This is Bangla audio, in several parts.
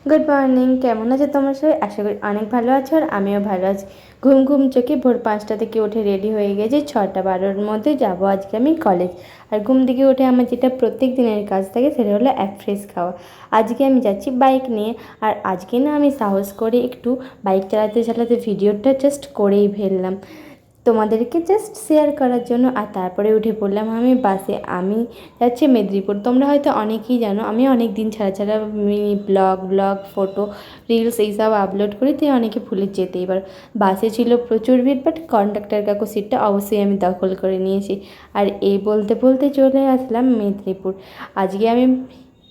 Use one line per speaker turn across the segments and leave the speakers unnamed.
গুড মর্নিং, কেমন আছো তোমার সবাই? আশা করি অনেক ভালো আছো আর আমিও ভালো আছি। ঘুম ঘুম চোখে ভোর 5টা থেকে উঠে রেডি হয়ে গেছি। 6টা 12র মধ্যে যাবো আজকে আমি কলেজ। আর ঘুম থেকে উঠে আমার যেটা প্রত্যেক দিনের কাজ থাকে সেটা হলো এক ফ্রেশ খাওয়া। আজকে আমি যাচ্ছি বাইক নিয়ে। আর আজকে না আমি সাহস করে একটু বাইক চালাতে চালাতে ভিডিওটা জাস্ট করেই ফেললাম তোমাদেরকে জাস্ট শেয়ার করার জন্য। আর তারপরে উঠে পড়লাম আমি বাসে। আমি যাচ্ছি মেদিনীপুর। তোমরা হয়তো অনেকেই জানো আমি অনেক দিন ছাড়া ছাড়া মিনি ব্লগ ফটো রিলস এইসব আপলোড করি, তাই অনেকে ভুলে যেতে। এবার বাসে ছিল প্রচুর ভিড়, বাট কন্ডাক্টর কাকু সিটটা অবশ্যই আমি দখল করে নিয়েছি। আর এই বলতে বলতে চলে আসলাম মেদিনীপুর। আজকে আমি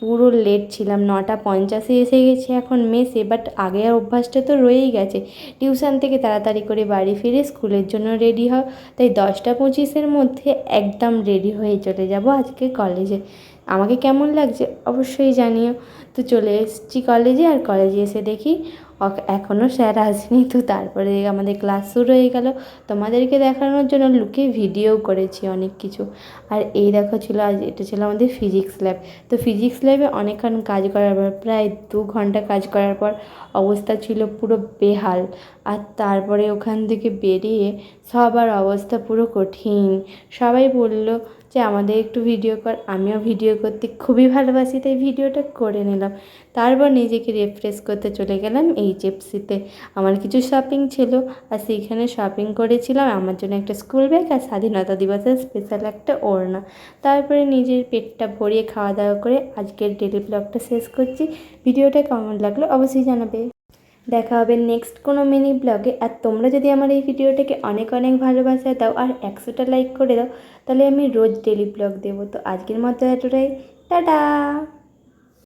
পুরো লেট ছিলাম, 9টা 50-এ এসে গেছি এখন মেসে। বাট আগের অভ্যাসটা তো রয়েই গেছে, টিউশন থেকে তাড়াতাড়ি করে বাড়ি ফিরে স্কুলের জন্য রেডি হও। তাই 10টা 25-এর মধ্যে একদম রেডি হয়ে চলে যাব আজকে কলেজে। আমাকে কেমন লাগছে অবশ্যই জানিও। তো চলে এসেছি কলেজে। আর কলেজে এসে দেখি এখনও স্যার আসেনি। তো তারপরে আমাদের ক্লাস শুরু হয়ে গেল। তোমাদেরকে দেখানোর জন্য লুকিয়ে ভিডিও করেছি অনেক কিছু। আর এই দেখো ছিল আজ, এটা ছিল আমাদের ফিজিক্স ল্যাব। তো ফিজিক্স ল্যাবে অনেকক্ষণ কাজ করার পর, প্রায় 2 ঘন্টা কাজ করার পর অবস্থা ছিল পুরো বেহাল। আর তারপরে ওখান থেকে বেরিয়ে সবার অবস্থা পুরো কঠিন। সবাই বলল যে আমাদের একটু ভিডিও কর। আমিও ভিডিও করতে খুবই ভালোবাসি, তাই ভিডিওটা করে নিলাম। তারপর নিজেকে রিফ্রেশ করতে চলে গেলাম এইচএফসিতে। আমার কিছু শপিং ছিল, আর সেইখানে শপিং করেছিলাম আমার জন্য একটা স্কুল ব্যাগ আর স্বাধীনতা দিবসের স্পেশাল একটা ওড়না। তারপরে নিজের পেটটা ভরিয়ে খাওয়া দাওয়া করে আজকের ডেলি ব্লগটা শেষ করছি। ভিডিওটা কেমন লাগলো অবশ্যই জানাবে। দেখা হবে নেক্সট কোনো মিনি ব্লগে। আর তোমরা যদি আমার এই ভিডিওটাকে অনেক অনেক ভালোবাসা দাও আর 100টা লাইক করে দাও, তাহলে আমি রোজ ডেলি ব্লগ দেবো। তো আজকের মতো এতটাই, টাটা।